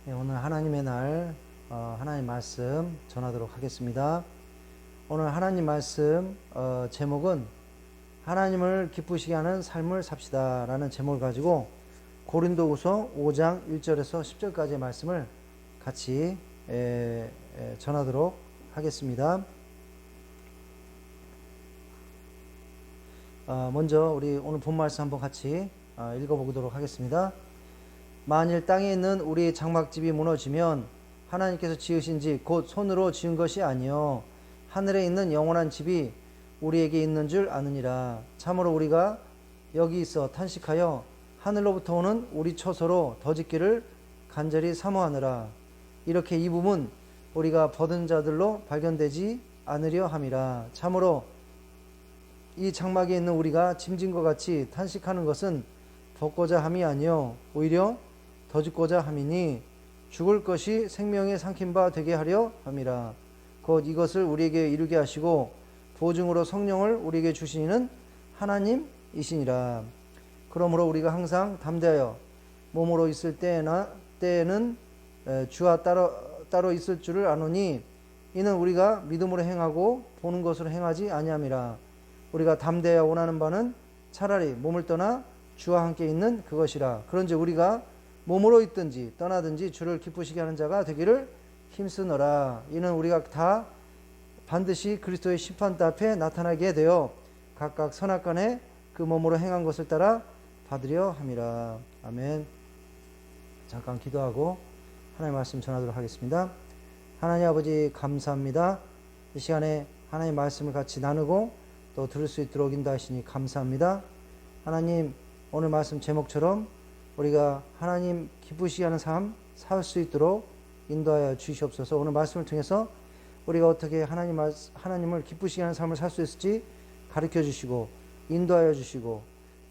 오늘 하나님의 날 하나님 말씀 전하도록 하겠습니다. 오늘 하나님 말씀 제목은 하나님을 기쁘시게 하는 삶을 삽시다 라는 제목을 가지고 고린도후서 5장 1절에서 10절까지의 말씀을 같이 전하도록 하겠습니다. 먼저 우리 오늘 본 말씀 한번 같이 읽어보도록 하겠습니다. 만일 땅에 있는 우리 장막집이 무너지면 하나님께서 지으신 집 곧 손으로 지은 것이 아니요 하늘에 있는 영원한 집이 우리에게 있는 줄 아느니라. 참으로 우리가 여기 있어 탄식하여 하늘로부터 오는 우리 처소로 더 짓기를 간절히 사모하느라. 이렇게 이 부분 우리가 버든 자들로 발견되지 않으려 함이라. 참으로 이 장막에 있는 우리가 짐진 것 같이 탄식하는 것은 벗고자 함이 아니요 오히려 더 짓고자 함이니 죽을 것이 생명에 삼킨 바 되게 하려 함이라. 곧 이것을 우리에게 이루게 하시고 보증으로 성령을 우리에게 주시는 하나님이시니라. 그러므로 우리가 항상 담대하여 몸으로 있을 때에는 주와 따로 있을 줄을 아노니 이는 우리가 믿음으로 행하고 보는 것으로 행하지 아니함이라. 우리가 담대하여 원하는 바는 차라리 몸을 떠나 주와 함께 있는 그것이라. 그런즉 우리가 몸으로 있든지 떠나든지 주를 기쁘시게 하는 자가 되기를 힘쓰노라. 이는 우리가 다 반드시 그리스도의 심판대 앞에 나타나게 되어 각각 선악간에 그 몸으로 행한 것을 따라 받으려 함이라. 아멘. 잠깐 기도하고 하나님의 말씀 전하도록 하겠습니다. 하나님 아버지 감사합니다. 이 시간에 하나님의 말씀을 같이 나누고 또 들을 수 있도록 인도하시니 감사합니다. 하나님, 오늘 말씀 제목처럼 우리가 하나님 기쁘시게 하는 삶 살 수 있도록 인도하여 주시옵소서. 오늘 말씀을 통해서 우리가 어떻게 하나님을 기쁘시게 하는 삶을 살 수 있을지 가르쳐 주시고 인도하여 주시고,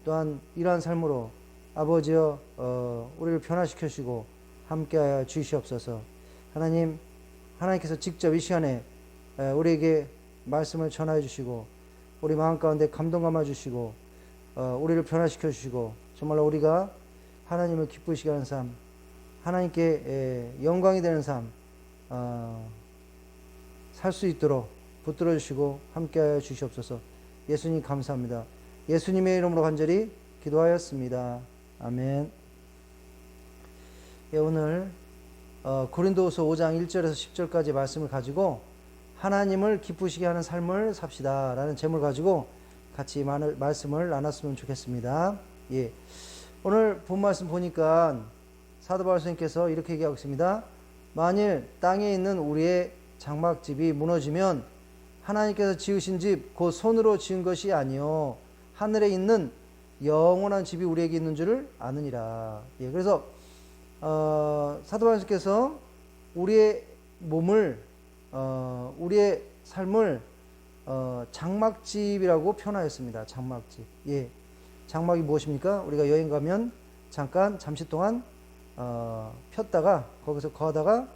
또한 이러한 삶으로 아버지여 우리를 변화시켜 주시고 함께하여 주시옵소서. 하나님께서 직접 이 시간에 우리에게 말씀을 전하여 주시고 우리 마음 가운데 감동 감아 주시고 우리를 변화시켜 주시고, 정말로 우리가 하나님을 기쁘시게 하는 삶, 하나님께 영광이 되는 삶 살 수 있도록 붙들어 주시고 함께하여 주시옵소서. 예수님 감사합니다. 예수님의 이름으로 간절히 기도하였습니다. 아멘. 오늘 고린도후서 5장 1절에서 10절까지 말씀을 가지고 하나님을 기쁘시게 하는 삶을 삽시다 라는 제목을 가지고 같이 말씀을 나눴으면 좋겠습니다. 오늘 본 말씀 보니까 사도 바울 선생님께서 이렇게 얘기하고 있습니다. 만일 땅에 있는 우리의 장막집이 무너지면 하나님께서 지으신 집 곧 손으로 지은 것이 아니요 하늘에 있는 영원한 집이 우리에게 있는 줄을 아느니라. 그래서 사도 바울 선생님께서 우리의 몸을 우리의 삶을 장막집이라고 표현하였습니다. 장막집. 장막이 무엇입니까? 우리가 여행 가면 잠시 동안 폈다가 거기서 거하다가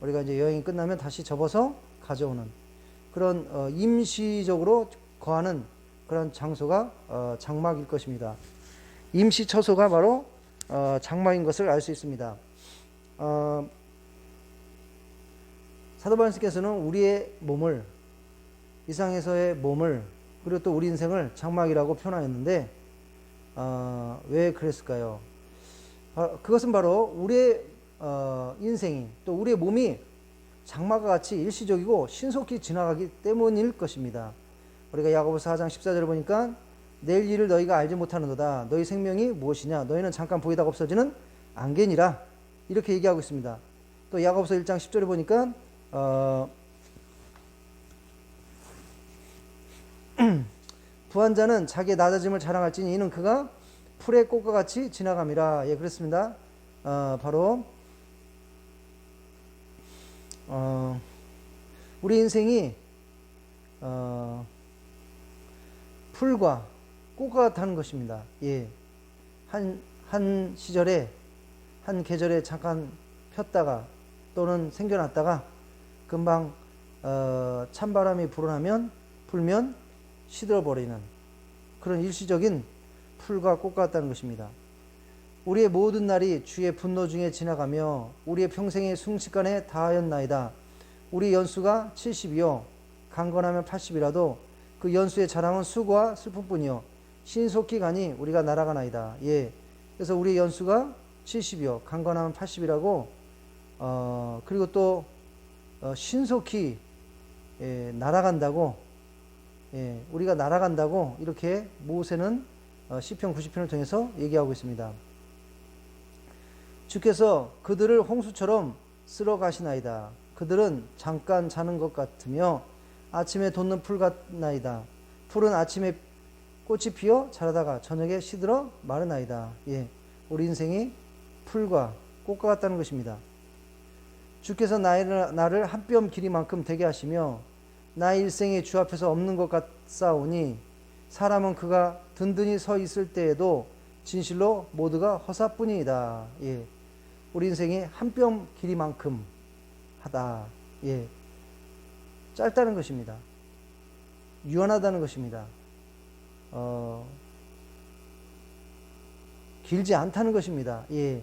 우리가 이제 여행이 끝나면 다시 접어서 가져오는 그런 임시적으로 거하는 그런 장소가 장막일 것입니다. 임시 처소가 바로 장막인 것을 알 수 있습니다. 사도 바울께서는 우리의 몸을, 이 세상에서의 몸을, 그리고 또 우리 인생을 장막이라고 표현하였는데 왜 그랬을까요? 그것은 바로 우리의 인생이, 또 우리의 몸이 장막과 같이 일시적이고 신속히 지나가기 때문일 것입니다. 우리가 야고보서 4장 14절을 보니까 내일 일을 너희가 알지 못하는도다. 너희 생명이 무엇이냐? 너희는 잠깐 보이다가 없어지는 안개니라. 이렇게 얘기하고 있습니다. 또 야고보서 1장 10절을 보니까 부한 자는 자기의 낮아짐을 자랑할지니 이는 그가 풀의 꽃과 같이 지나감이라. 그렇습니다. 바로 우리 인생이 풀과 꽃과 같다는 것입니다. 한 시절에 한 계절에 잠깐 폈다가 또는 생겨났다가 금방 찬바람이 불면 시들어버리는 그런 일시적인 풀과 꽃 같다는 것입니다. 우리의 모든 날이 주의 분노 중에 지나가며 우리의 평생이 순식간에 다하였나이다. 우리 연수가 70이요 강건하면 80이라도 그 연수의 자랑은 수고와 슬픔뿐이요 신속히 가니 우리가 날아가나이다. 예. 그래서 우리의 연수가 70이요 강건하면 80이라고 그리고 또 신속히 날아간다고 우리가 날아간다고 이렇게 모세는 시편 90편을 통해서 얘기하고 있습니다. 주께서 그들을 홍수처럼 쓸어 가시나이다. 그들은 잠깐 자는 것 같으며 아침에 돋는 풀 같나이다. 풀은 아침에 꽃이 피어 자라다가 저녁에 시들어 마르나이다. 예, 우리 인생이 풀과 꽃과 같다는 것입니다. 주께서 나를 한 뼘 길이만큼 되게 하시며 나의 일생이 주 앞에서 없는 것 같사오니 사람은 그가 든든히 서 있을 때에도 진실로 모두가 허사뿐이다. 예, 우리 인생이 한 뼘 길이만큼 하다. 예, 짧다는 것입니다. 유한하다는 것입니다. 길지 않다는 것입니다. 예.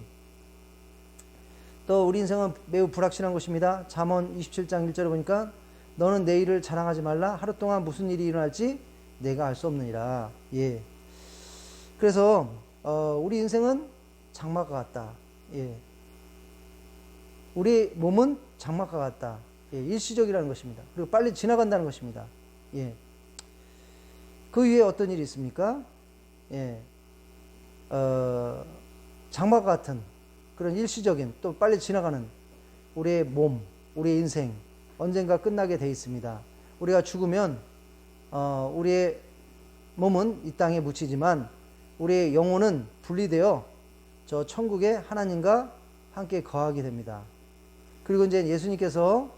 또 우리 인생은 매우 불확실한 것입니다. 잠언 27장 1절에 보니까 너는 내일을 자랑하지 말라. 하루 동안 무슨 일이 일어날지 내가 알 수 없느니라. 예. 그래서 우리 인생은 장막과 같다. 예. 우리 몸은 장막과 같다. 예. 일시적이라는 것입니다. 그리고 빨리 지나간다는 것입니다. 예. 그 위에 어떤 일이 있습니까? 예. 장막과 같은 그런 일시적인 또 빨리 지나가는 우리의 몸, 우리의 인생 언젠가 끝나게 돼 있습니다. 우리가 죽으면 우리의 몸은 이 땅에 묻히지만 우리의 영혼은 분리되어 저 천국에 하나님과 함께 거하게 됩니다. 그리고 이제 예수님께서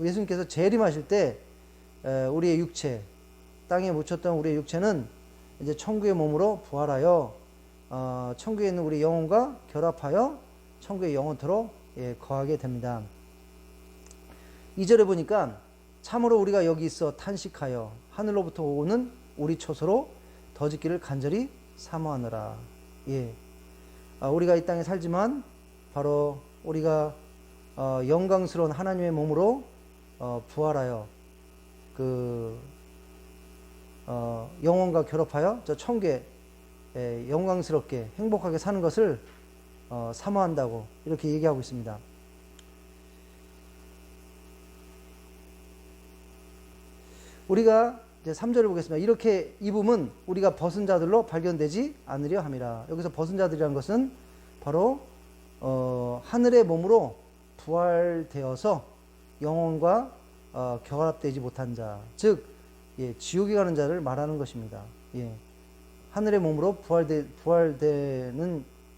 예수님께서 재림하실 때 우리의 육체 땅에 묻혔던 우리의 육체는 이제 천국의 몸으로 부활하여 천국에 있는 우리 영혼과 결합하여 천국의 영원토록 거하게 됩니다. 2절에 보니까 참으로 우리가 여기 있어 탄식하여 하늘로부터 오는 우리 처소로 더 짓기를 간절히 사모하느라. 예. 우리가 이 땅에 살지만 바로 우리가 영광스러운 하나님의 몸으로 부활하여 영혼과 결합하여 저 천국에 영광스럽게 행복하게 사는 것을 사모한다고 이렇게 얘기하고 있습니다. 우리가 이제 3절을 보겠습니다. 이렇게 입음은 우리가 벗은 자들로 발견되지 않으려 함이라. 여기서 벗은 자들이라는 것은 바로 하늘의 몸으로 부활되어서 영혼과 결합되지 못한 자, 즉 지옥에 가는 자를 말하는 것입니다. 예. 하늘의 몸으로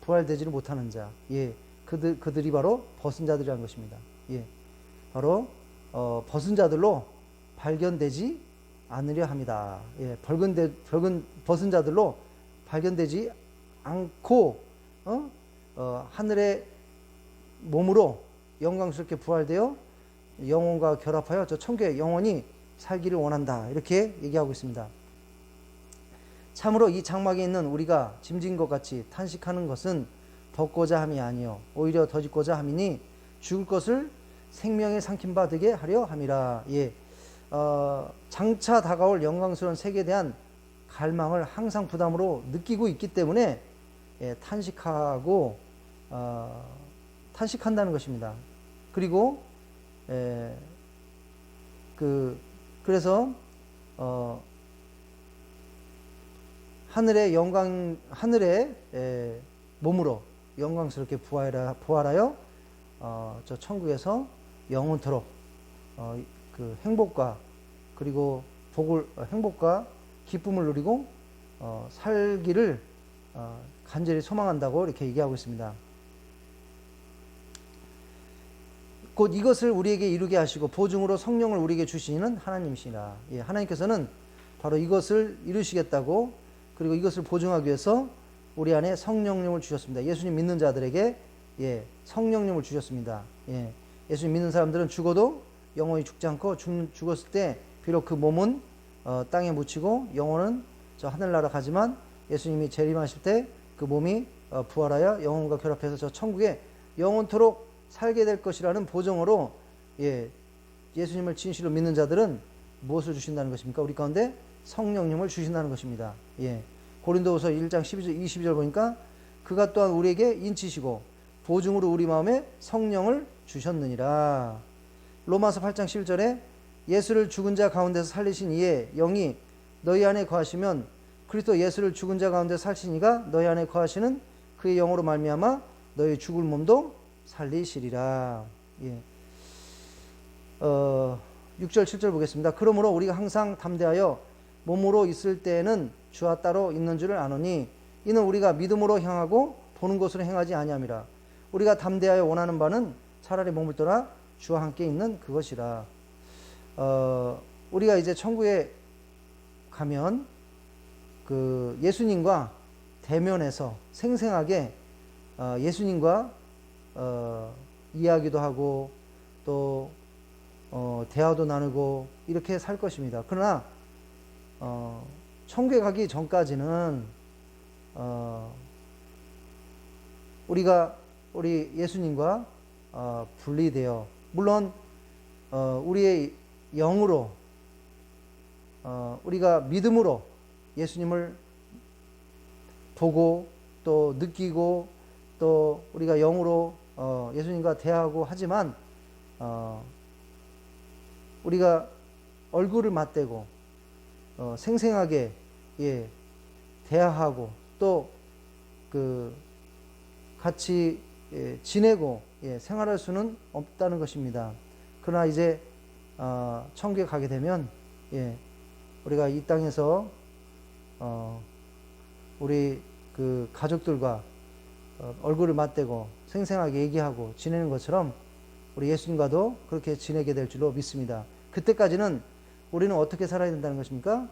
부활되지를 못하는 자, 예, 그들이 바로 벗은 자들이라는 것입니다. 예, 바로 벗은 자들로 발견되지 않으려 합니다. 예, 벗은 자들로 발견되지 않고 하늘의 몸으로 영광스럽게 부활되어 영혼과 결합하여 저 천국의 영혼이 살기를 원한다. 이렇게 얘기하고 있습니다. 참으로 이 장막에 있는 우리가 짐진 것 같이 탄식하는 것은 덮고자 함이 아니요 오히려 더 짓고자 함이니 죽을 것을 생명에 삼킨 바 되게 하려 함이라. 예, 장차 다가올 영광스러운 세계에 대한 갈망을 항상 부담으로 느끼고 있기 때문에 탄식한다는 것입니다. 그리고 그래서 하늘의 몸으로 영광스럽게 부활하여 저 천국에서 영원토록 그 행복과 그리고 행복과 기쁨을 누리고 살기를 간절히 소망한다고 이렇게 얘기하고 있습니다. 곧 이것을 우리에게 이루게 하시고 보증으로 성령을 우리에게 주시는 하나님이시라. 예, 하나님께서는 바로 이것을 이루시겠다고 그리고 이것을 보증하기 위해서 우리 안에 성령님을 주셨습니다. 예수님 믿는 자들에게 성령님을 주셨습니다. 예수님 믿는 사람들은 죽어도 영원히 죽지 않고 죽었을 때 비록 그 몸은 땅에 묻히고 영혼은 저 하늘나라 가지만 예수님이 재림하실 때 그 몸이 부활하여 영혼과 결합해서 저 천국에 영원토록 살게 될 것이라는 보증으로 예수님을 진실로 믿는 자들은 무엇을 주신다는 것입니까? 우리 가운데 성령님을 주신다는 것입니다. 고린도후서 1장 22절 보니까 그가 또한 우리에게 인치시고 보증으로 우리 마음에 성령을 주셨느니라. 로마서 8장 11절에 예수를 죽은 자 가운데서 살리신 이의 영이 너희 안에 거하시면 그리스도 예수를 죽은 자 가운데 살신 이가 너희 안에 거하시는 그의 영으로 말미암아 너희 죽을 몸도 살리시리라. 6절 7절 보겠습니다. 그러므로 우리가 항상 담대하여 몸으로 있을 때에는 주와 따로 있는 줄을 아노니 이는 우리가 믿음으로 향하고 보는 것으로 행하지 아니함이라. 우리가 담대하여 원하는 바는 차라리 몸을 떠나 주와 함께 있는 그것이라. 우리가 이제 천국에 가면 그 예수님과 대면해서 생생하게 예수님과 이야기도 하고 또 대화도 나누고 이렇게 살 것입니다. 그러나 천국에 가기 전까지는 우리 예수님과 분리되어 물론 우리의 영으로 우리가 믿음으로 예수님을 보고 또 느끼고 또 우리가 영으로 예수님과 대화하고 하지만 우리가 얼굴을 맞대고 생생하게 대화하고 또 그 같이 지내고 생활할 수는 없다는 것입니다. 그러나 이제 천국에 가게 되면 우리가 이 땅에서 우리 그 가족들과 얼굴을 맞대고 생생하게 얘기하고 지내는 것처럼 우리 예수님과도 그렇게 지내게 될 줄로 믿습니다. 그때까지는 우리는 어떻게 살아야 된다는 것입니까?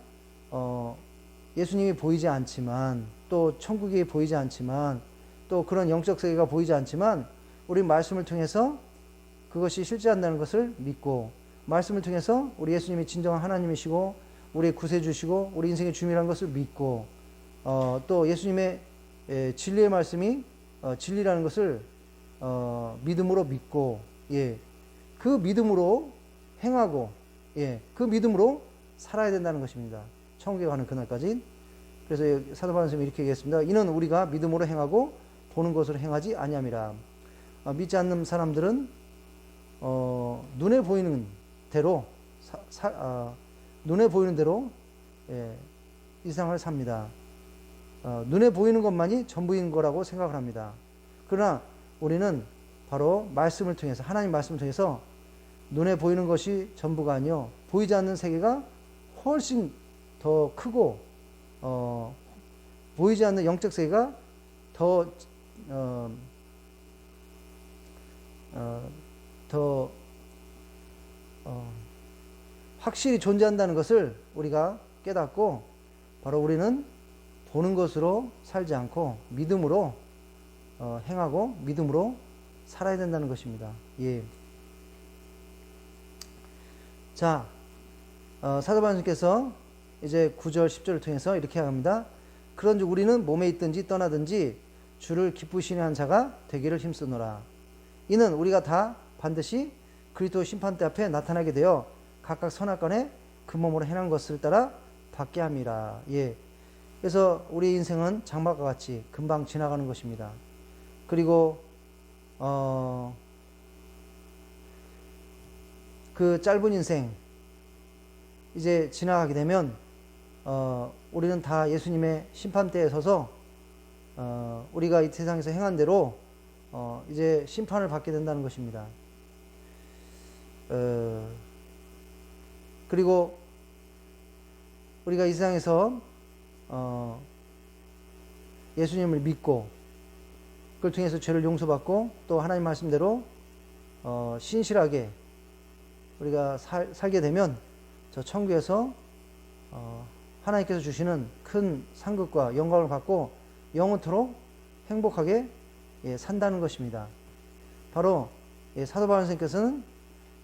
예수님이 보이지 않지만 또 천국이 보이지 않지만 또 그런 영적 세계가 보이지 않지만 우리 말씀을 통해서 그것이 실제한다는 것을 믿고 말씀을 통해서 우리 예수님이 진정한 하나님이시고 우리의 구세주시고 우리 인생의 주님이라는 것을 믿고 또 예수님의 진리의 말씀이 진리라는 것을 믿음으로 믿고 그 믿음으로 행하고 그 믿음으로 살아야 된다는 것입니다. 천국에 가는 그날까지. 그래서 사도 바울 선생님이 이렇게 얘기했습니다. 이는 우리가 믿음으로 행하고 보는 것으로 행하지 아니함이라. 믿지 않는 사람들은 눈에 보이는 대로 이 세상을 삽니다. 눈에 보이는 것만이 전부인 거라고 생각을 합니다. 그러나 우리는 바로 말씀을 통해서 하나님 말씀을 통해서 눈에 보이는 것이 전부가 아니요 보이지 않는 세계가 훨씬 더 크고 보이지 않는 영적 세계가 더 확실히 존재한다는 것을 우리가 깨닫고 바로 우리는 보는 것으로 살지 않고 믿음으로 행하고 믿음으로 살아야 된다는 것입니다. 자, 사도 바울께서 이제 9절 10절을 통해서 이렇게 합니다. 그런즉 우리는 몸에 있든지 떠나든지 주를 기쁘시는 한 자가 되기를 힘쓰노라. 이는 우리가 다 반드시 그리스도 심판대 앞에 나타나게 되어 각각 선악간에 그 몸으로 행한 것을 따라 받게 함이라. 그래서 우리 인생은 장막과 같이 금방 지나가는 것입니다. 그리고 그 짧은 인생 이제 지나가게 되면 우리는 다 예수님의 심판대에 서서 우리가 이 세상에서 행한 대로 이제 심판을 받게 된다는 것입니다. 그리고 우리가 이 세상에서 예수님을 믿고 그걸 통해서 죄를 용서받고 또 하나님 말씀대로 신실하게 우리가 살게 되면 저 천국에서 하나님께서 주시는 큰 상급과 영광을 받고 영원토록 행복하게 산다는 것입니다. 바로 사도 바울 선생님께서는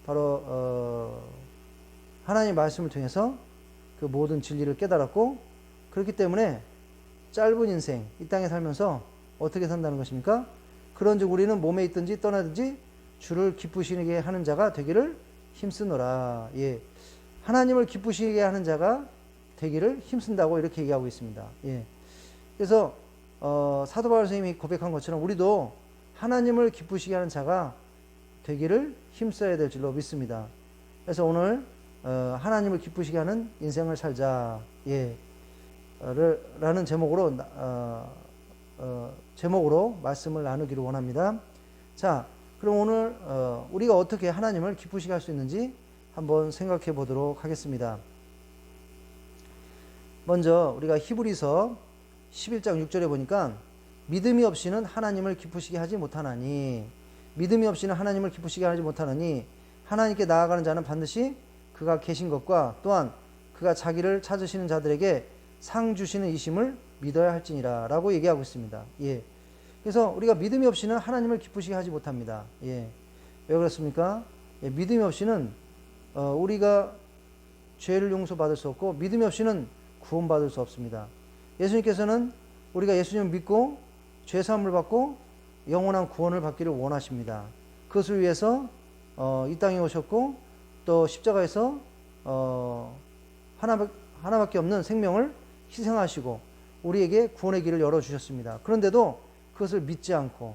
바로 하나님의 말씀을 통해서 그 모든 진리를 깨달았고 그렇기 때문에 짧은 인생 이 땅에 살면서 어떻게 산다는 것입니까? 그런즉 우리는 몸에 있든지 떠나든지 주를 기쁘시게 하는 자가 되기를 힘쓰노라. 예. 하나님을 기쁘시게 하는 자가 되기를 힘쓴다고 이렇게 얘기하고 있습니다. 예. 그래서 사도 바울 선생님이 고백한 것처럼 우리도 하나님을 기쁘시게 하는 자가 되기를 힘써야 될 줄로 믿습니다. 그래서 오늘 하나님을 기쁘시게 하는 인생을 살자. 예. 라는 제목으로 말씀을 나누기를 원합니다. 자, 그럼 오늘 우리가 어떻게 하나님을 기쁘시게 할 수 있는지 한번 생각해 보도록 하겠습니다. 먼저 우리가 히브리서 11장 6절에 보니까 믿음이 없이는 하나님을 기쁘시게 하지 못하나니, 믿음이 없이는 하나님을 기쁘시게 하지 못하나니 하나님께 나아가는 자는 반드시 그가 계신 것과 또한 그가 자기를 찾으시는 자들에게 상 주시는 이심을 믿어야 할지니라 라고 얘기하고 있습니다. 예. 그래서 우리가 믿음이 없이는 하나님을 기쁘시게 하지 못합니다. 예. 왜 그렇습니까? 예, 믿음이 없이는 우리가 죄를 용서받을 수 없고 믿음이 없이는 구원받을 수 없습니다. 예수님께서는 우리가 예수님을 믿고 죄 사함을 받고 영원한 구원을 받기를 원하십니다. 그것을 위해서 이 땅에 오셨고 또 십자가에서 하나밖에 없는 생명을 희생하시고 우리에게 구원의 길을 열어주셨습니다. 그런데도 그것을 믿지 않고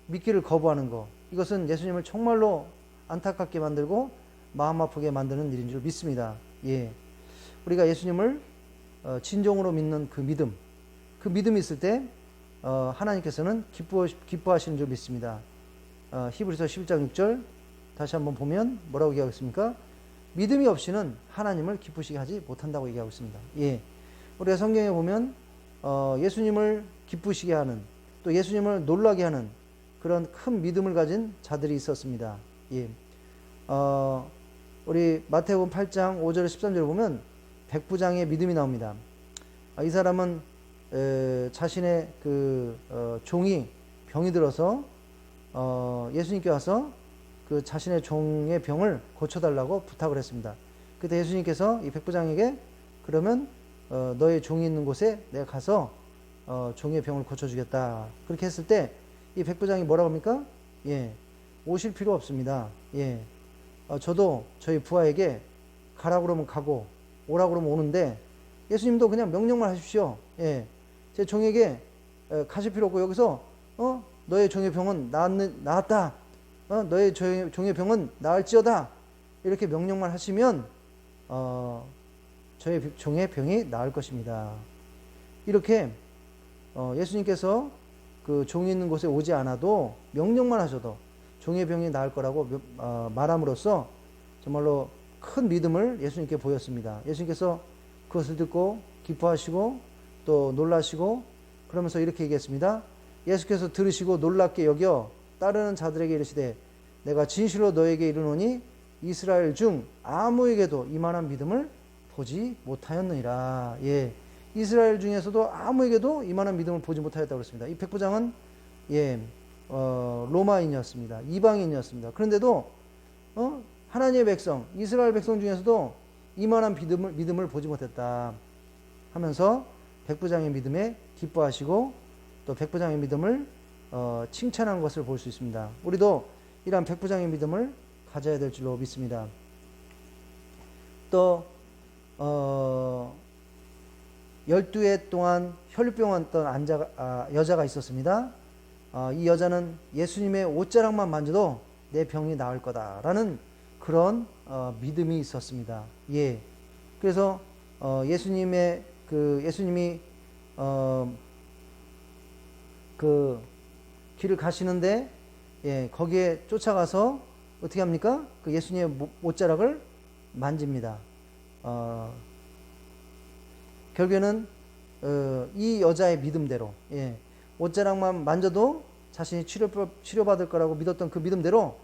믿기를 거부하는 것, 이것은 예수님을 정말로 안타깝게 만들고 마음 아프게 만드는 일인 줄 믿습니다. 예. 우리가 예수님을 진정으로 믿는 그 믿음이 있을 때 하나님께서는 기뻐하시는 줄 믿습니다. 히브리서 11장 6절 다시 한번 보면 뭐라고 얘기하고 있습니까? 믿음이 없이는 하나님을 기쁘시게 하지 못한다고 얘기하고 있습니다. 예. 우리가 성경에 보면 예수님을 기쁘시게 하는, 또 예수님을 놀라게 하는 그런 큰 믿음을 가진 자들이 있었습니다. 예. 우리 마태복음 8장 5절에 13절을 보면 백부장의 믿음이 나옵니다. 이 사람은 자신의 종이 병이 들어서 예수님께 와서 그 자신의 종의 병을 고쳐달라고 부탁을 했습니다. 그때 예수님께서 이 백부장에게 그러면 너의 종이 있는 곳에 내가 가서 종의 병을 고쳐주겠다. 그렇게 했을 때 이 백부장이 뭐라고 합니까? 예, 오실 필요 없습니다. 예, 저도 저희 부하에게 가라고 그러면 가고 오라고 그러면 오는데 예수님도 그냥 명령만 하십시오. 예, 제 종에게 가실 필요 없고 여기서 너의 종의 병은 나았다. 너의 종의 병은 나을지어다. 이렇게 명령만 하시면 저의 종의 병이 나을 것입니다. 이렇게 예수님께서 그 종이 있는 곳에 오지 않아도 명령만 하셔도 종의 병이 나을 거라고 말함으로써 정말로 큰 믿음을 예수님께 보였습니다. 예수님께서 그것을 듣고 기뻐하시고 또 놀라시고 그러면서 이렇게 얘기했습니다. 예수께서 들으시고 놀랍게 여겨 따르는 자들에게 이르시되 내가 진실로 너에게 이르노니 이스라엘 중 아무에게도 이만한 믿음을 보지 못하였느니라. 예, 이스라엘 중에서도 아무에게도 이만한 믿음을 보지 못하였다고 그랬습니다. 이 백부장은 로마인이었습니다. 이방인이었습니다. 그런데도 하나님의 백성, 이스라엘 백성 중에서도 이만한 믿음을 보지 못했다 하면서 백부장의 믿음에 기뻐하시고 또 백부장의 믿음을 칭찬한 것을 볼 수 있습니다. 우리도 이러한 백부장의 믿음을 가져야 될 줄로 믿습니다. 또 12해 동안 혈류병 왔던 여자가 있었습니다. 이 여자는 예수님의 옷자락만 만져도 내 병이 나을 거다라는 그런 믿음이 있었습니다. 예. 그래서 예수님이 그 길을 가시는데 거기에 쫓아가서 어떻게 합니까? 그 예수님의 옷자락을 만집니다. 결국에는 이 여자의 믿음대로 옷자락만 만져도 자신이 치료받을 거라고 믿었던 그 믿음대로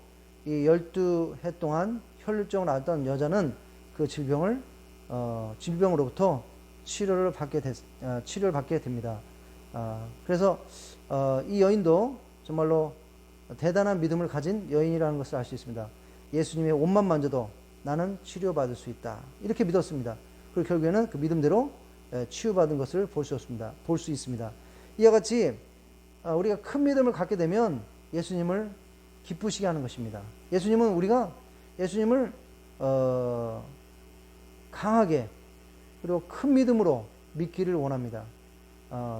이 12해 동안 혈류증을 앓던 여자는 그 질병으로부터 치료를 받게 됩니다. 그래서 이 여인도 정말로 대단한 믿음을 가진 여인이라는 것을 알 수 있습니다. 예수님의 옷만 만져도 나는 치료받을 수 있다. 이렇게 믿었습니다. 그리고 결국에는 그 믿음대로 치유받은 것을 볼 수 있습니다. 이와 같이 우리가 큰 믿음을 갖게 되면 예수님을 기쁘시게 하는 것입니다. 예수님을 강하게 그리고 큰 믿음으로 믿기를 원합니다.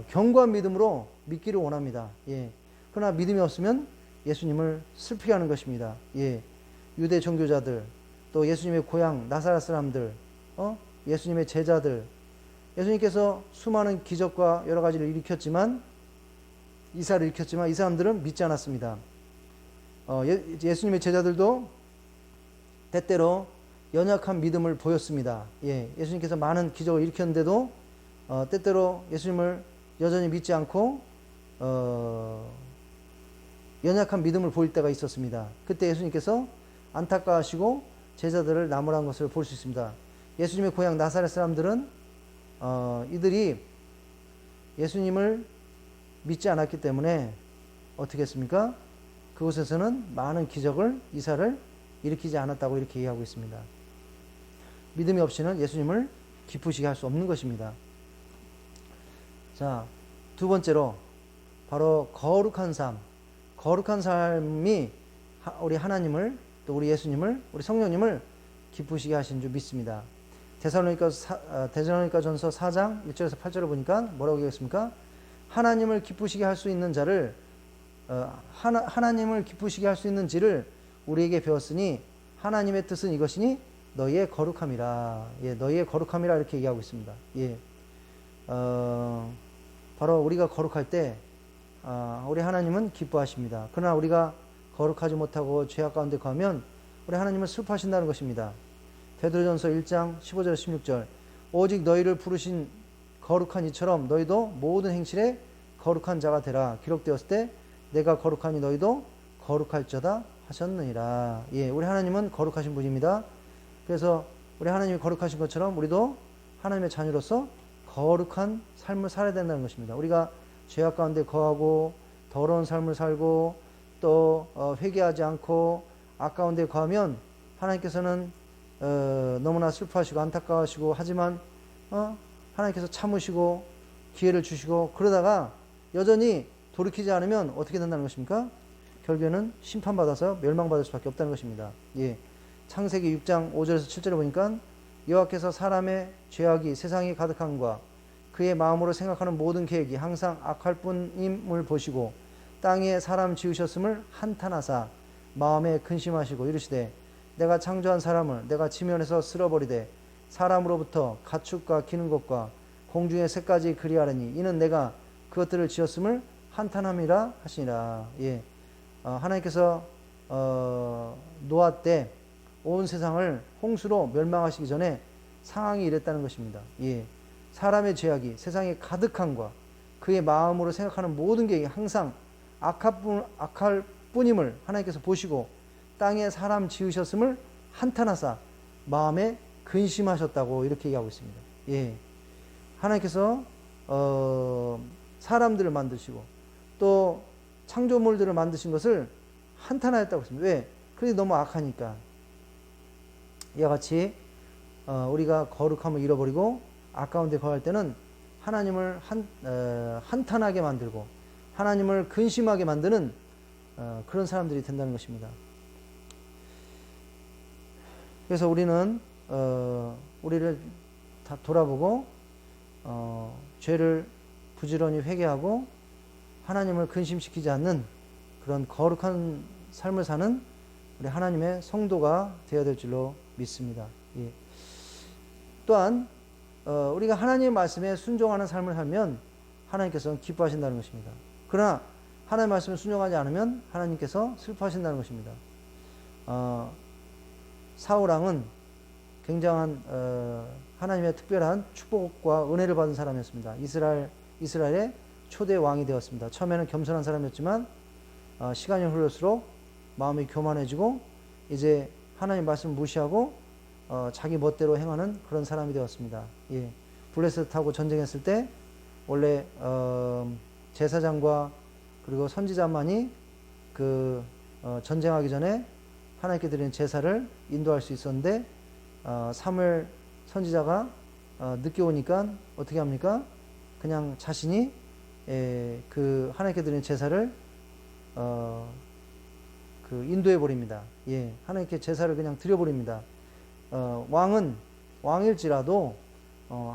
견고한 믿음으로 믿기를 원합니다. 예. 그러나 믿음이 없으면 예수님을 슬프게 하는 것입니다. 예. 유대 종교자들, 또 예수님의 고향 나사렛 사람들, 예수님의 제자들, 예수님께서 수많은 기적과 여러 가지를 일으켰지만 이 사람들은 믿지 않았습니다. 예수님의 제자들도 때때로 연약한 믿음을 보였습니다. 예, 예수님께서 많은 기적을 일으켰는데도 때때로 예수님을 여전히 믿지 않고 연약한 믿음을 보일 때가 있었습니다. 그때 예수님께서 안타까워하시고 제자들을 나무란 것을 볼 수 있습니다. 예수님의 고향 나사렛 사람들은 이들이 예수님을 믿지 않았기 때문에 어떻게 했습니까? 그곳에서는 많은 기적을 이사를 일으키지 않았다고 이렇게 이해하고 있습니다. 믿음이 없이는 예수님을 기쁘시게 할 수 없는 것입니다. 자, 두 번째로 바로 거룩한 삶이 우리 하나님을 또 우리 예수님을 우리 성령님을 기쁘시게 하신 줄 믿습니다. 데살로니가전서 4장 1절에서 8절을 보니까 뭐라고 얘기했습니까? 하나님을 기쁘시게 할 수 있는 자를 하나님을 기쁘시게 할 수 있는지를 우리에게 배웠으니 하나님의 뜻은 이것이니 너희의 거룩함이라. 예, 너희의 거룩함이라 이렇게 얘기하고 있습니다. 예, 바로 우리가 거룩할 때 우리 하나님은 기뻐하십니다. 그러나 우리가 거룩하지 못하고 죄악 가운데 거하면 우리 하나님은 슬퍼하신다는 것입니다. 베드로전서 1장 15절에서 16절 오직 너희를 부르신 거룩한 이처럼 너희도 모든 행실에 거룩한 자가 되라. 기록되었을 때 내가 거룩하니 너희도 거룩할저다 하셨느니라. 예, 우리 하나님은 거룩하신 분입니다. 그래서 우리 하나님이 거룩하신 것처럼 우리도 하나님의 자녀로서 거룩한 삶을 살아야 된다는 것입니다. 우리가 죄악 가운데 거하고 더러운 삶을 살고 또 회개하지 않고 악 가운데 거하면 하나님께서는 너무나 슬퍼하시고 안타까워하시고 하지만 하나님께서 참으시고 기회를 주시고 그러다가 여전히 돌이키지 않으면 어떻게 된다는 것입니까? 결국에는 심판받아서 멸망받을 수밖에 없다는 것입니다. 예, 창세기 6장 5절에서 7절에 보니까 여호와께서 사람의 죄악이 세상에 가득함과 그의 마음으로 생각하는 모든 계획이 항상 악할 뿐임을 보시고 땅에 사람 지으셨음을 한탄하사 마음에 근심하시고 이르시되 내가 창조한 사람을 내가 지면에서 쓸어버리되 사람으로부터 가축과 기는 것과 공중의 새까지 그리하려니 이는 내가 그것들을 지었음을 한탄함이라 하시니라. 예, 하나님께서 노아 때 온 세상을 홍수로 멸망하시기 전에 상황이 이랬다는 것입니다. 예, 사람의 죄악이 세상에 가득함과 그의 마음으로 생각하는 모든 게 항상 악할 뿐임을 하나님께서 보시고 땅에 사람 지으셨음을 한탄하사 마음에 근심하셨다고 이렇게 얘기하고 있습니다. 예, 하나님께서 사람들을 만드시고 또 창조물들을 만드신 것을 한탄하였다고 했습니다. 왜? 그게 너무 악하니까. 이와 같이 우리가 거룩함을 잃어버리고 악 가운데 거할 때는 하나님을 한탄하게 만들고 하나님을 근심하게 만드는 그런 사람들이 된다는 것입니다. 그래서 우리는 우리를 다 돌아보고 죄를 부지런히 회개하고 하나님을 근심시키지 않는 그런 거룩한 삶을 사는 우리 하나님의 성도가 되어야 될 줄로 믿습니다. 예. 또한 우리가 하나님의 말씀에 순종하는 삶을 살면 하나님께서는 기뻐하신다는 것입니다. 그러나 하나님의 말씀에 순종하지 않으면 하나님께서 슬퍼하신다는 것입니다. 사울왕은 굉장한 하나님의 특별한 축복과 은혜를 받은 사람이었습니다. 이스라엘의 초대 왕이 되었습니다. 처음에는 겸손한 사람이었지만 시간이 흐를수록 마음이 교만해지고 이제 하나님 말씀을 무시하고 자기 멋대로 행하는 그런 사람이 되었습니다. 예. 블레셋하고 전쟁했을 때 원래 제사장과 그리고 선지자만이 전쟁하기 전에 하나님께 드리는 제사를 인도할 수 있었는데 사무엘 선지자가 늦게 오니까 어떻게 합니까? 그냥 자신이 그 하나님께 드리는 제사를 그 인도해 버립니다. 예, 하나님께 제사를 그냥 드려버립니다. 왕은 왕일지라도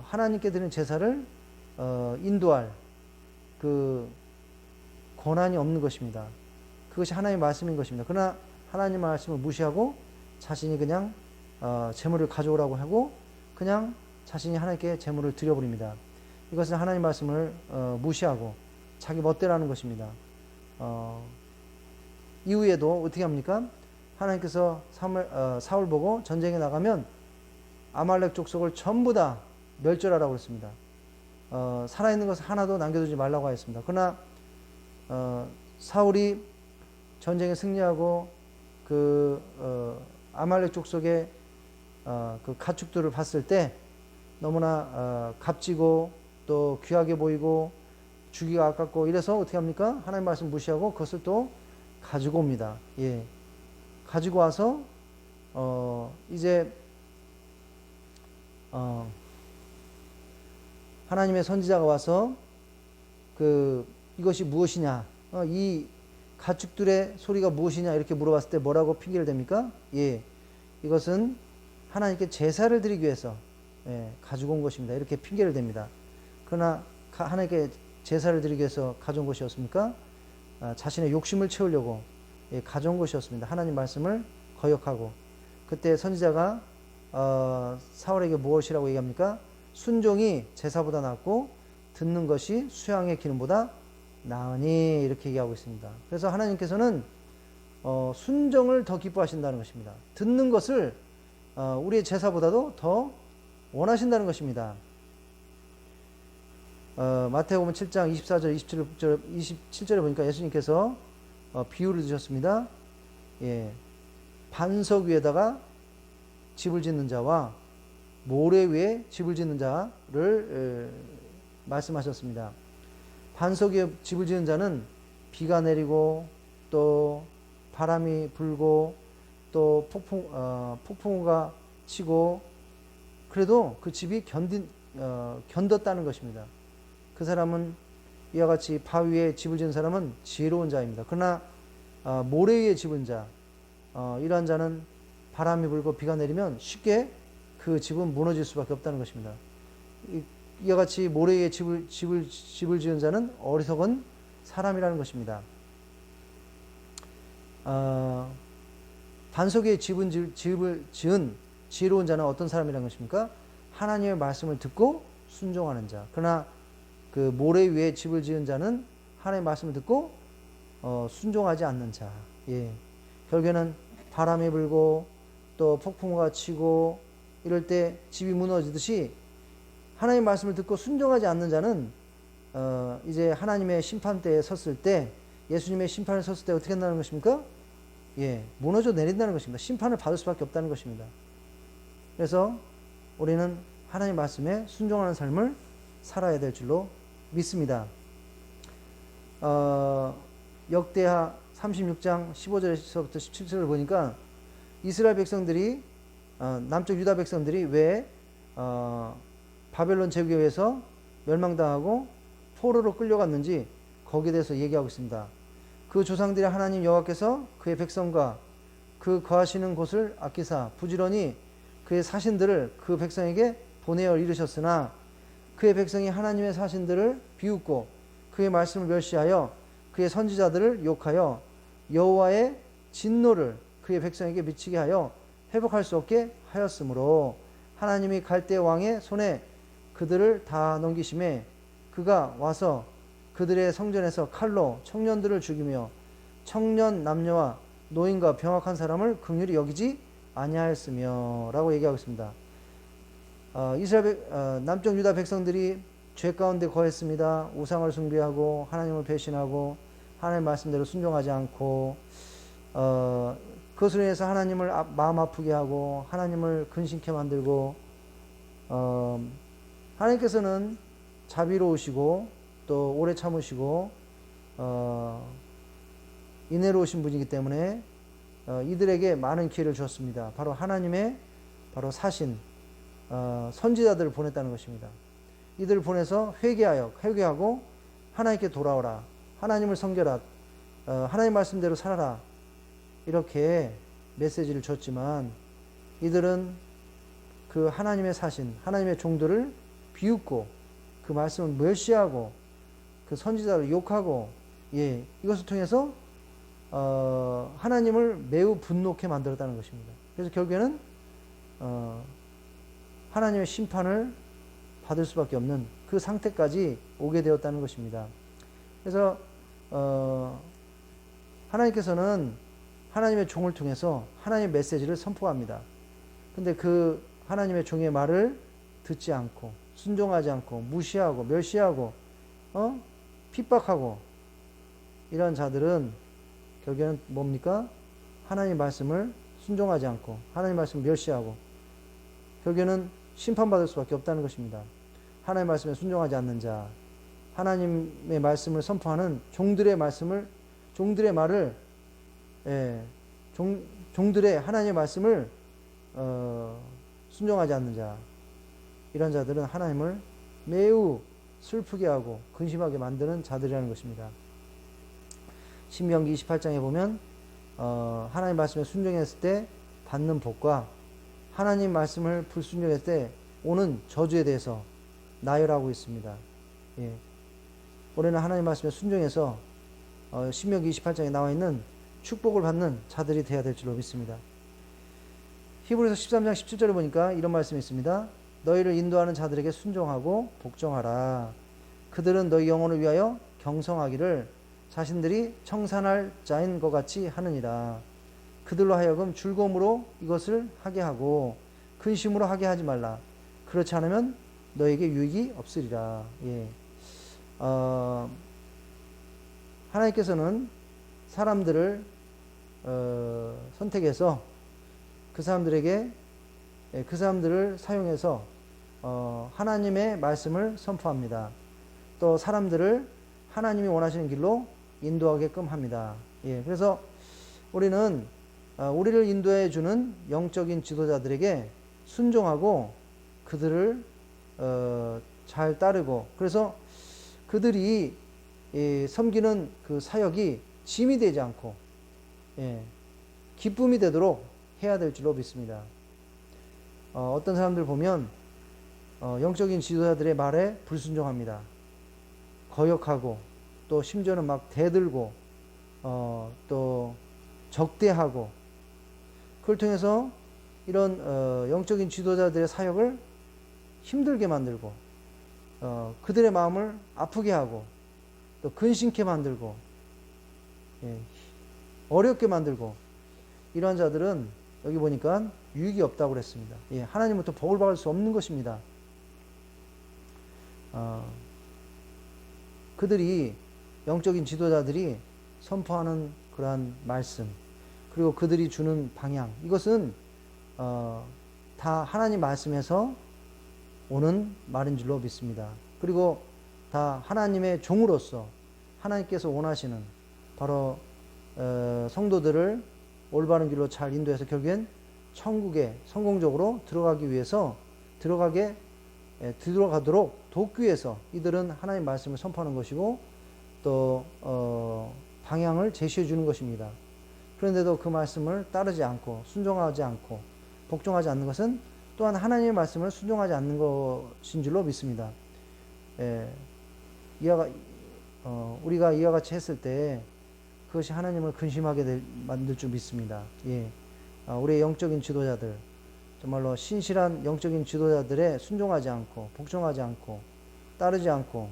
하나님께 드리는 제사를 인도할 그 권한이 없는 것입니다. 그것이 하나님의 말씀인 것입니다. 그러나 하나님의 말씀을 무시하고 자신이 그냥 제물을 가져오라고 하고 그냥 자신이 하나님께 제물을 드려버립니다. 이것은 하나님의 말씀을 무시하고 자기 멋대로 하는 것입니다. 이후에도 어떻게 합니까? 하나님께서 사울 보고 전쟁에 나가면 아말렉 족속을 전부 다 멸절하라고 했습니다. 살아있는 것을 하나도 남겨두지 말라고 하였습니다. 그러나 사울이 전쟁에 승리하고 그 아말렉 족속의 그 가축들을 봤을 때 너무나 값지고 또 귀하게 보이고 주기가 아깝고 이래서 어떻게 합니까? 하나님 말씀 무시하고 그것을 또 가지고 옵니다. 예, 가지고 와서 이제 하나님의 선지자가 와서 이것이 무엇이냐, 이 가축들의 소리가 무엇이냐 이렇게 물어봤을 때 뭐라고 핑계를 댑니까? 예, 이것은 하나님께 제사를 드리기 위해서 가지고 온 것입니다. 이렇게 핑계를 댑니다. 그러나 하나님께 제사를 드리기 위해서 가져온 것이었습니까? 자신의 욕심을 채우려고 가져온 것이었습니다. 하나님 말씀을 거역하고. 그때 선지자가 사울에게 무엇이라고 얘기합니까? 순종이 제사보다 낫고 듣는 것이 수양의 기름보다 나으니 이렇게 얘기하고 있습니다. 그래서 하나님께서는 순종을 더 기뻐하신다는 것입니다. 듣는 것을 우리의 제사보다도 더 원하신다는 것입니다. 마태복음 7장 24절 27절에 보니까 예수님께서 비유를 드셨습니다. 예, 반석 위에다가 집을 짓는 자와 모래 위에 집을 짓는 자를 말씀하셨습니다. 반석 위에 집을 짓는 자는 비가 내리고 또 바람이 불고 또 폭풍우가 치고 그래도 그 집이 견뎠다는 것입니다. 그 사람은 이와 같이 바위 위에 집을 지은 사람은 지혜로운 자입니다. 그러나 모래 위에 집은 자, 이러한 자는 바람이 불고 비가 내리면 쉽게 그 집은 무너질 수밖에 없다는 것입니다. 이와 같이 모래 위에 집을 지은 자는 어리석은 사람이라는 것입니다. 반석 위에 집을 지은 지혜로운 자는 어떤 사람이라는 것입니까? 하나님의 말씀을 듣고 순종하는 자. 그러나 그 모래 위에 집을 지은 자는 하나님의 말씀을 듣고 순종하지 않는 자. 예. 결국에는 바람이 불고 또 폭풍우가 치고 이럴 때 집이 무너지듯이 하나님의 말씀을 듣고 순종하지 않는 자는 이제 하나님의 심판대에 섰을 때 예수님의 심판에 섰을 때 어떻게 한다는 것입니까? 예, 무너져 내린다는 것입니다. 심판을 받을 수밖에 없다는 것입니다. 그래서 우리는 하나님의 말씀에 순종하는 삶을 살아야 될 줄로 믿습니다. 역대하 36장 15절에서부터 17절을 보니까 이스라엘 백성들이 남쪽 유다 백성들이 왜 바벨론 제국에 의해서 멸망당하고 포로로 끌려갔는지 거기에 대해서 얘기하고 있습니다. 그 조상들의 하나님 여호와께서 그의 백성과 그 거하시는 곳을 아끼사 부지런히 그의 사신들을 그 백성에게 보내어 이르셨으나 그의 백성이 하나님의 사신들을 비웃고 그의 말씀을 멸시하여 그의 선지자들을 욕하여 여호와의 진노를 그의 백성에게 미치게 하여 회복할 수 없게 하였으므로 하나님이 갈대 왕의 손에 그들을 다 넘기심에 그가 와서 그들의 성전에서 칼로 청년들을 죽이며 청년 남녀와 노인과 병약한 사람을 긍휼히 여기지 아니하였으며 라고 얘기하고 있습니다. 남쪽 유다 백성들이 죄 가운데 거했습니다. 우상을 숭배하고 하나님을 배신하고 하나님의 말씀대로 순종하지 않고 그것으로 인해서 하나님을 마음 아프게 하고 하나님을 근심케 만들고 하나님께서는 자비로우시고 또 오래 참으시고 인애로우신 분이기 때문에 이들에게 많은 기회를 주었습니다. 바로 하나님의 바로 사신 선지자들을 보냈다는 것입니다. 이들을 보내서 회개하고 하나님께 돌아오라, 하나님을 섬겨라, 하나님 말씀대로 살아라, 이렇게 메시지를 줬지만 이들은 그 하나님의 사신, 하나님의 종들을 비웃고 그 말씀을 멸시하고 그 선지자를 욕하고, 이것을 통해서 하나님을 매우 분노케 만들었다는 것입니다. 그래서 결국에는 하나님의 심판을 받을 수밖에 없는 그 상태까지 오게 되었다는 것입니다. 그래서 하나님께서는 하나님의 종을 통해서 하나님의 메시지를 선포합니다. 근데 그 하나님의 종의 말을 듣지 않고 순종하지 않고 무시하고 멸시하고 핍박하고 이런 자들은 결국에는 뭡니까? 하나님의 말씀을 순종하지 않고 하나님의 말씀을 멸시하고 결국에는 심판받을 수밖에 없다는 것입니다. 하나님의 말씀에 순종하지 않는 자, 하나님의 말씀을 선포하는 종들의 말을, 종들의 하나님의 말씀을 순종하지 않는 자, 이런 자들은 하나님을 매우 슬프게 하고 근심하게 만드는 자들이라는 것입니다. 신명기 28장에 보면 하나님 말씀에 순종했을 때 받는 복과 하나님 말씀을 불순종했을 때 오는 저주에 대해서 나열하고 있습니다. 올해는 하나님 말씀에 순종해서 신명기 28장에 나와 있는 축복을 받는 자들이 되어야 될 줄로 믿습니다. 히브리서 13장 17절을 보니까 이런 말씀이 있습니다. 너희를 인도하는 자들에게 순종하고 복종하라. 그들은 너희 영혼을 위하여 경성하기를 자신들이 청산할 자인 것 같이 하느니라. 그들로 하여금 즐거움으로 이것을 하게 하고 근심으로 하게 하지 말라. 그렇지 않으면 너에게 유익이 없으리라. 하나님께서는 사람들을 선택해서 그 사람들을 사용해서 하나님의 말씀을 선포합니다. 또 사람들을 하나님이 원하시는 길로 인도하게끔 합니다. 그래서 우리는 우리를 인도해 주는 영적인 지도자들에게 순종하고 그들을 잘 따르고, 그래서 그들이 섬기는 그 사역이 짐이 되지 않고 기쁨이 되도록 해야 될 줄로 믿습니다. 어떤 사람들 보면 영적인 지도자들의 말에 불순종합니다. 거역하고 또 심지어는 막 대들고 또 적대하고, 그걸 통해서 이런 영적인 지도자들의 사역을 힘들게 만들고 그들의 마음을 아프게 하고 또 근심케 만들고 어렵게 만들고, 이러한 자들은 여기 보니까 유익이 없다고 그랬습니다. 하나님부터 복을 받을 수 없는 것입니다. 그들이 영적인 지도자들이 선포하는 그러한 말씀, 그리고 그들이 주는 방향, 이것은 다 하나님 말씀에서 오는 말인 줄로 믿습니다. 그리고 다 하나님의 종으로서 하나님께서 원하시는 바로 성도들을 올바른 길로 잘 인도해서 결국엔 천국에 성공적으로 들어가기 위해서 들어가도록 돕기 위해서 이들은 하나님 말씀을 선포하는 것이고 또 방향을 제시해 주는 것입니다. 그런데도 그 말씀을 따르지 않고 순종하지 않고 복종하지 않는 것은 또한 하나님의 말씀을 순종하지 않는 것인 줄로 믿습니다. 우리가 이와 같이 했을 때 그것이 하나님을 근심하게 만들 줄 믿습니다. 우리의 영적인 지도자들, 정말로 신실한 영적인 지도자들에 순종하지 않고 복종하지 않고 따르지 않고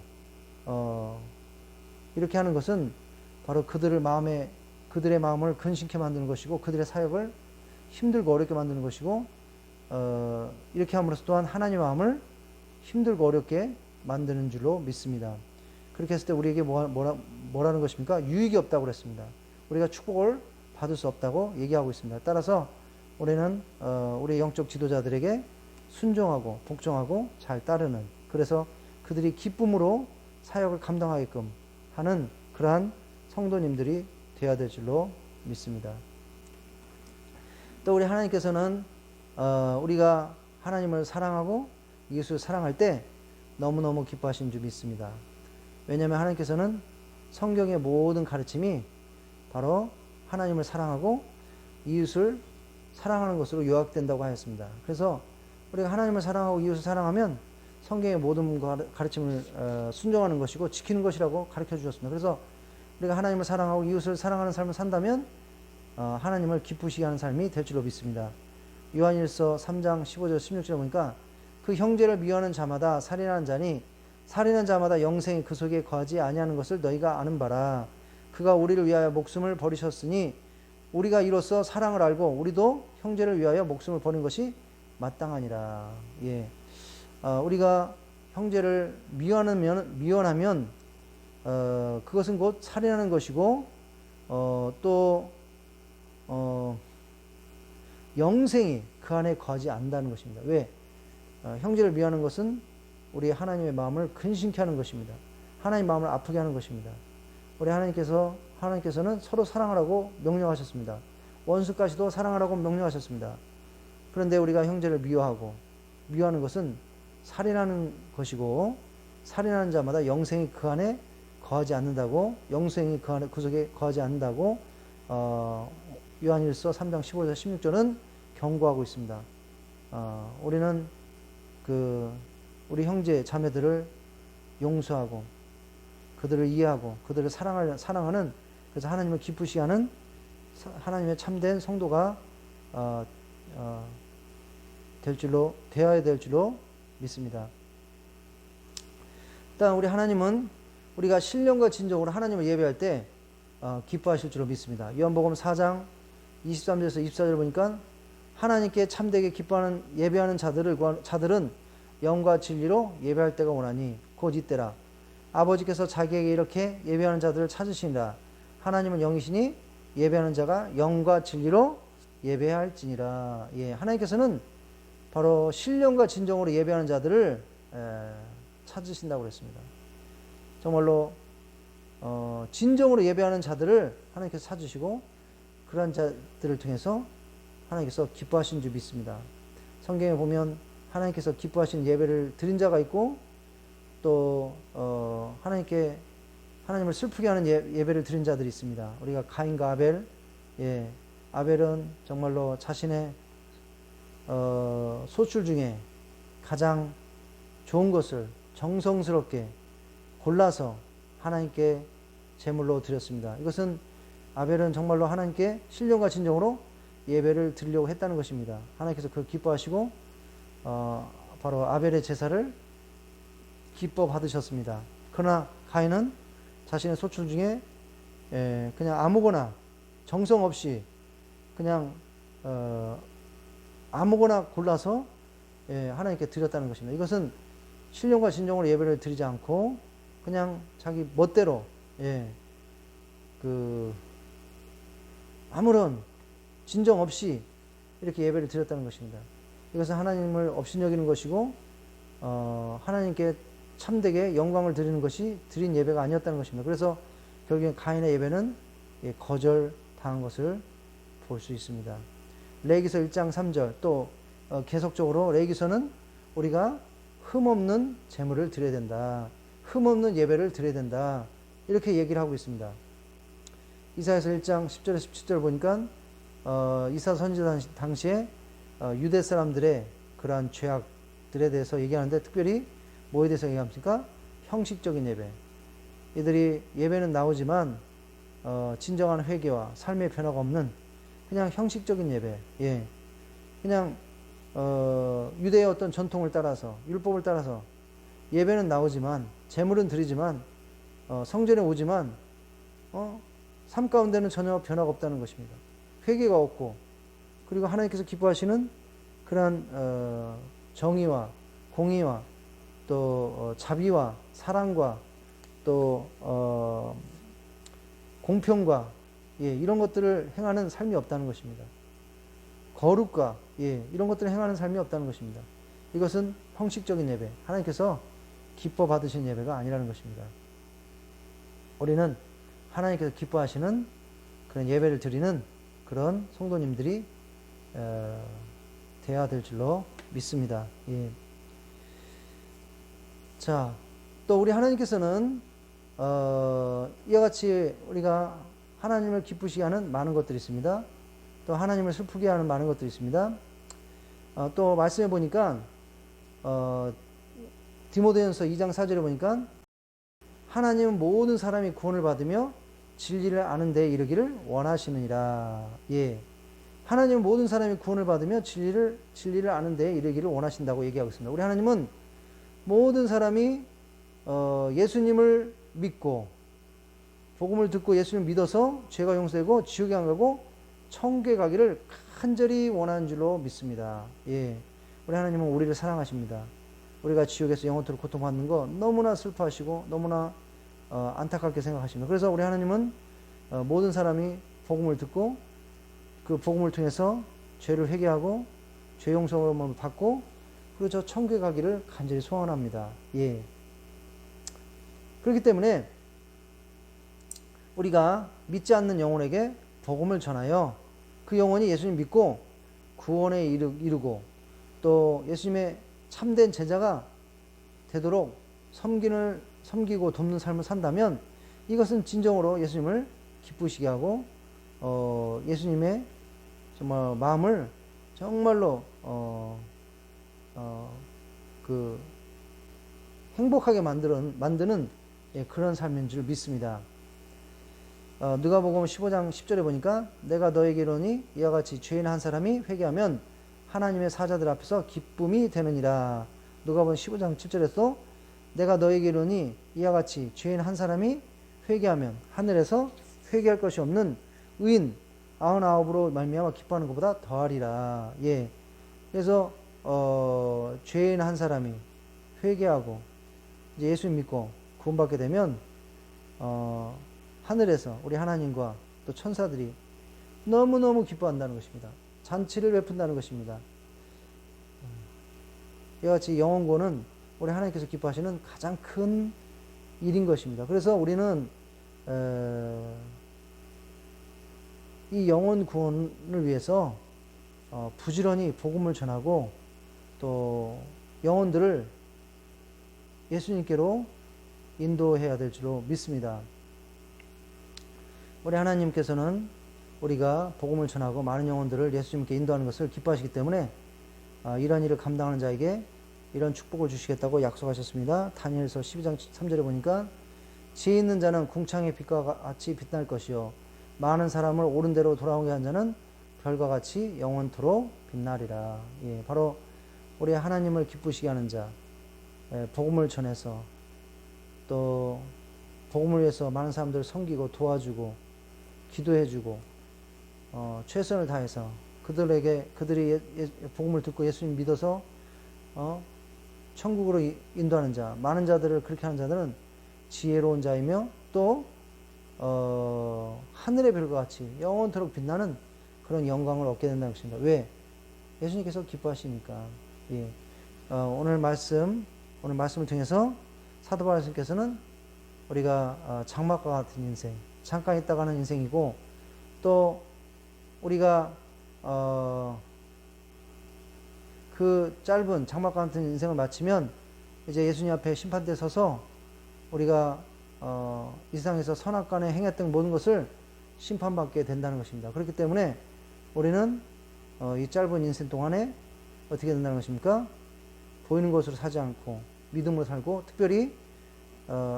이렇게 하는 것은 바로 그들의 마음을 근심케 만드는 것이고 그들의 사역을 힘들고 어렵게 만드는 것이고 이렇게 함으로써 또한 하나님의 마음을 힘들고 어렵게 만드는 줄로 믿습니다. 그렇게 했을 때 우리에게 뭐라는 것입니까? 유익이 없다고 그랬습니다. 우리가 축복을 받을 수 없다고 얘기하고 있습니다. 따라서 우리는 우리 영적 지도자들에게 순종하고 복종하고 잘 따르는, 그래서 그들이 기쁨으로 사역을 감당하게끔 하는 그러한 성도님들이 되어야 될 줄로 믿습니다. 또 우리 하나님께서는 우리가 하나님을 사랑하고 이웃을 사랑할 때 너무너무 기뻐하시는 줄 믿습니다. 왜냐하면 하나님께서는 성경의 모든 가르침이 바로 하나님을 사랑하고 이웃을 사랑하는 것으로 요약된다고 하였습니다. 그래서 우리가 하나님을 사랑하고 이웃을 사랑하면 성경의 모든 가르침을 순종하는 것이고 지키는 것이라고 가르쳐 주셨습니다. 그래서 우리가 하나님을 사랑하고 이웃을 사랑하는 삶을 산다면 하나님을 기쁘시게 하는 삶이 될 줄로 믿습니다. 요한일서 3장 15절 16절에 보니까 그 형제를 미워하는 자마다 살인하는 자니 살인하는 자마다 영생이 그 속에 거하지 아니하는 것을 너희가 아는 바라. 그가 우리를 위하여 목숨을 버리셨으니 우리가 이로써 사랑을 알고 우리도 형제를 위하여 목숨을 버린 것이 마땅하니라. 예. 우리가 형제를 미워하면 그것은 곧 살인하는 것이고 또 영생이 그 안에 거하지 않는다는 것입니다. 왜? 형제를 미워하는 것은 우리 하나님의 마음을 근심케 하는 것입니다. 하나님 마음을 아프게 하는 것입니다. 우리 하나님께서는 서로 사랑하라고 명령하셨습니다. 원수까지도 사랑하라고 명령하셨습니다. 그런데 우리가 형제를 미워하는 것은 살인하는 것이고 살인하는 자마다 영생이 그 안에 거하지 않는다고 영생이 그 속에 거하지 않는다고 요한일서 3장 15절 16절은 경고하고 있습니다. 우리는 우리 형제 자매들을 용서하고 그들을 이해하고 그들을 사랑하는 그래서 하나님을 기쁘시게 하는 하나님의 참된 성도가 되어야 될 줄로 믿습니다. 일단 우리 하나님은 우리가 신령과 진정으로 하나님을 예배할 때 기뻐하실 줄로 믿습니다. 요한복음 4장 23절에서 24절 보니까 하나님께 참되게 기뻐하는 예배하는 자들은 영과 진리로 예배할 때가 오나니 곧 이때라. 아버지께서 자기에게 이렇게 예배하는 자들을 찾으시니라. 하나님은 영이시니 예배하는 자가 영과 진리로 예배할지니라. 예, 하나님께서는 바로 신령과 진정으로 예배하는 자들을 찾으신다고 그랬습니다. 정말로 진정으로 예배하는 자들을 하나님께서 찾으시고 그러한 자들을 통해서 하나님께서 기뻐하신 줄 믿습니다. 성경에 보면 하나님께서 기뻐하시는 예배를 드린 자가 있고 또 하나님을 슬프게 하는 예배를 드린 자들이 있습니다. 우리가 가인과 아벨, 아벨은 정말로 자신의 소출 중에 가장 좋은 것을 정성스럽게 골라서 하나님께 제물로 드렸습니다. 이것은 아벨은 정말로 하나님께 신령과 진정으로 예배를 드리려고 했다는 것입니다. 하나님께서 그걸 기뻐하시고 바로 아벨의 제사를 기뻐 받으셨습니다. 그러나 가인은 자신의 소출 중에 그냥 아무거나 정성 없이 그냥 아무거나 골라서 하나님께 드렸다는 것입니다. 이것은 신령과 진정으로 예배를 드리지 않고 그냥 자기 멋대로 아무런 진정 없이 이렇게 예배를 드렸다는 것입니다. 이것은 하나님을 업신여기는 것이고 하나님께 참되게 영광을 드리는 것이 드린 예배가 아니었다는 것입니다. 그래서 결국엔 가인의 예배는 거절당한 것을 볼 수 있습니다. 레위기서 1장 3절 또 계속적으로 레위기서는 우리가 흠없는 제물을 드려야 된다. 흠없는 예배를 드려야 된다. 이렇게 얘기를 하고 있습니다. 이사야서 1장 10절에서 17절 보니까 이사 선지 당시에 유대 사람들의 그러한 죄악들에 대해서 얘기하는데 특별히 뭐에 대해서 얘기합니까? 형식적인 예배. 이들이 예배는 나오지만 진정한 회개와 삶의 변화가 없는 그냥 형식적인 예배. 그냥 유대의 어떤 전통을 따라서 율법을 따라서 예배는 나오지만 제물은 드리지만 성전에 오지만 삶 가운데는 전혀 변화가 없다는 것입니다. 회개가 없고 그리고 하나님께서 기뻐하시는 그러한 정의와 공의와 또 자비와 사랑과 또 공평과 이런 것들을 행하는 삶이 없다는 것입니다. 거룩과 이런 것들을 행하는 삶이 없다는 것입니다. 이것은 형식적인 예배, 하나님께서 기뻐 받으신 예배가 아니라는 것입니다. 우리는 하나님께서 기뻐하시는 그런 예배를 드리는 그런 성도님들이 되어야 될 줄로 믿습니다. 예. 자, 또 우리 하나님께서는 이와 같이 우리가 하나님을 기쁘시게 하는 많은 것들이 있습니다. 또 하나님을 슬프게 하는 많은 것들이 있습니다. 또 말씀해 보니까 디모데전서 2장 4절에 보니까 하나님은 모든 사람이 구원을 받으며 진리를 아는 데에 이르기를 원하시느니라. 예. 하나님은 모든 사람이 구원을 받으며 진리를 아는 데에 이르기를 원하신다고 얘기하고 있습니다. 우리 하나님은 모든 사람이 예수님을 믿고 복음을 듣고 예수님을 믿어서 죄가 용서되고 지옥에 안 가고 천국에 가기를 간절히 원하는 줄로 믿습니다. 예. 우리 하나님은 우리를 사랑하십니다. 우리가 지옥에서 영원토록 고통받는 거 너무나 슬퍼하시고 너무나 안타깝게 생각하십니다. 그래서 우리 하나님은 모든 사람이 복음을 듣고 그 복음을 통해서 죄를 회개하고 죄 용서를 받고 그리고 저 천국에 가기를 간절히 소원합니다. 예. 그렇기 때문에 우리가 믿지 않는 영혼에게 복음을 전하여 그 영혼이 예수님 믿고 구원에 이르고 또 예수님의 참된 제자가 되도록 섬기고 돕는 삶을 산다면 이것은 진정으로 예수님을 기쁘시게 하고 예수님의 정말 마음을 정말로 그 행복하게 만드는 그런 삶인 줄 믿습니다. 누가복음 15장 10절에 보니까 내가 너에게 이르노니 이와 같이 죄인 한 사람이 회개하면 하나님의 사자들 앞에서 기쁨이 되느니라. 누가복음 15장 7절에서 내가 너에게 이르노니 이와 같이 죄인 한 사람이 회개하면 하늘에서 회개할 것이 없는 의인 99으로 말미암아 기뻐하는 것보다 더하리라. 예. 그래서 죄인 한 사람이 회개하고 이제 예수님 믿고 구원받게 되면 하늘에서 우리 하나님과 또 천사들이 너무너무 기뻐한다는 것입니다. 잔치를 베푼다는 것입니다. 이와 같이 영혼구원은 우리 하나님께서 기뻐하시는 가장 큰 일인 것입니다. 그래서 우리는 이 영혼 구원을 위해서 부지런히 복음을 전하고 또 영혼들을 예수님께로 인도해야 될 줄로 믿습니다. 우리 하나님께서는 우리가 복음을 전하고 많은 영혼들을 예수님께 인도하는 것을 기뻐하시기 때문에 이런 일을 감당하는 자에게 이런 축복을 주시겠다고 약속하셨습니다. 다니엘서 12장 3절에 보니까 지혜 있는 자는 궁창의 빛과 같이 빛날 것이요 많은 사람을 옳은 대로 돌아오게 한 자는 별과 같이 영원토록 빛나리라. 예, 바로 우리 하나님을 기쁘시게 하는 자, 복음을 전해서 또 복음을 위해서 많은 사람들을 섬기고 도와주고 기도해주고 최선을 다해서 그들이 복음을 듣고 예수님 믿어서 천국으로 인도하는 자, 많은 자들을 그렇게 하는 자들은 지혜로운 자이며 또 하늘의 별과 같이 영원토록 빛나는 그런 영광을 얻게 된다는 것입니다. 왜? 예수님께서 기뻐하시니까. 예. 오늘 말씀을 통해서 사도 바울께서는 우리가 장막과 같은 인생, 잠깐 있다가 하는 인생이고 또 우리가 그 짧은 장막과 같은 인생을 마치면 이제 예수님 앞에 심판대에 서서 우리가 이 세상에서 선악간에 행했던 모든 것을 심판받게 된다는 것입니다. 그렇기 때문에 우리는 이 짧은 인생 동안에 어떻게 된다는 것입니까? 보이는 것으로 사지 않고 믿음으로 살고 특별히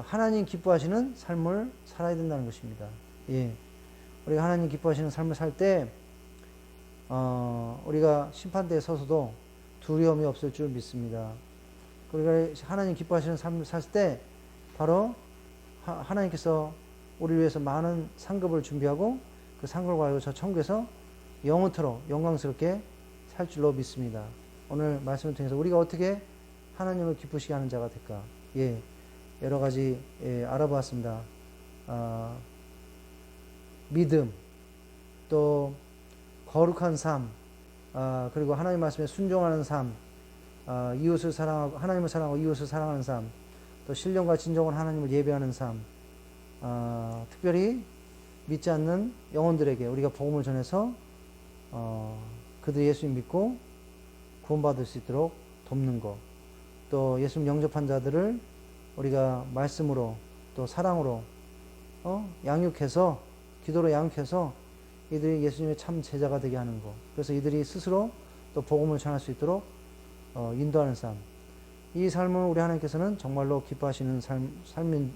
하나님 기뻐하시는 삶을 살아야 된다는 것입니다. 예. 우리가 하나님 기뻐하시는 삶을 살 때 우리가 심판대에 서서도 두려움이 없을 줄 믿습니다. 우리가 하나님 기뻐하시는 삶을 살 때 바로 하나님께서 우리를 위해서 많은 상급을 준비하고 그 상급을 가지고 저 천국에서 영원토록 영광스럽게 살 줄로 믿습니다. 오늘 말씀을 통해서 우리가 어떻게 하나님을 기쁘시게 하는 자가 될까? 예, 여러 가지 알아보았습니다. 믿음, 또 거룩한 삶, 그리고 하나님 말씀에 순종하는 삶, 이웃을 사랑하고 하나님을 사랑하고 이웃을 사랑하는 삶, 또 신령과 진정한 하나님을 예배하는 삶, 특별히 믿지 않는 영혼들에게 우리가 복음을 전해서 그들 예수님 믿고 구원받을 수 있도록 돕는 것, 또 예수님 영접한 자들을 우리가 말씀으로 또 사랑으로 양육해서, 기도로 양육해서 이들이 예수님의 참 제자가 되게 하는 것, 그래서 이들이 스스로 또 복음을 전할 수 있도록 인도하는 삶, 이 삶을 우리 하나님께서는 정말로 기뻐하시는 삶인,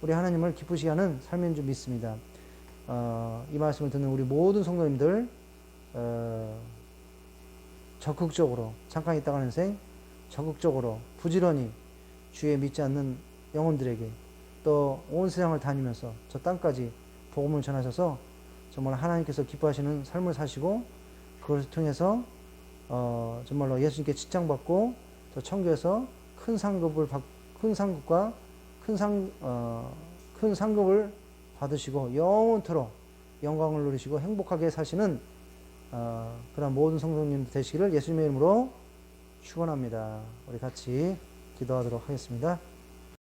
우리 하나님을 기쁘시게 하는 삶인 줄 믿습니다. 이 말씀을 듣는 우리 모든 성도님들 적극적으로, 잠깐 있다가 하는 생 적극적으로 부지런히 주의 믿지 않는 영혼들에게 또 온 세상을 다니면서 저 땅까지 복음을 전하셔서 정말 하나님께서 기뻐하시는 삶을 사시고, 그것을 통해서 정말로 예수님께 칭찬받고 또 천국에서 큰 상급과 큰 상급을 받으시고 영원토록 영광을 누리시고 행복하게 사시는 그런 모든 성도님 되시기를 예수님의 이름으로 축원합니다. 우리 같이 기도하도록 하겠습니다.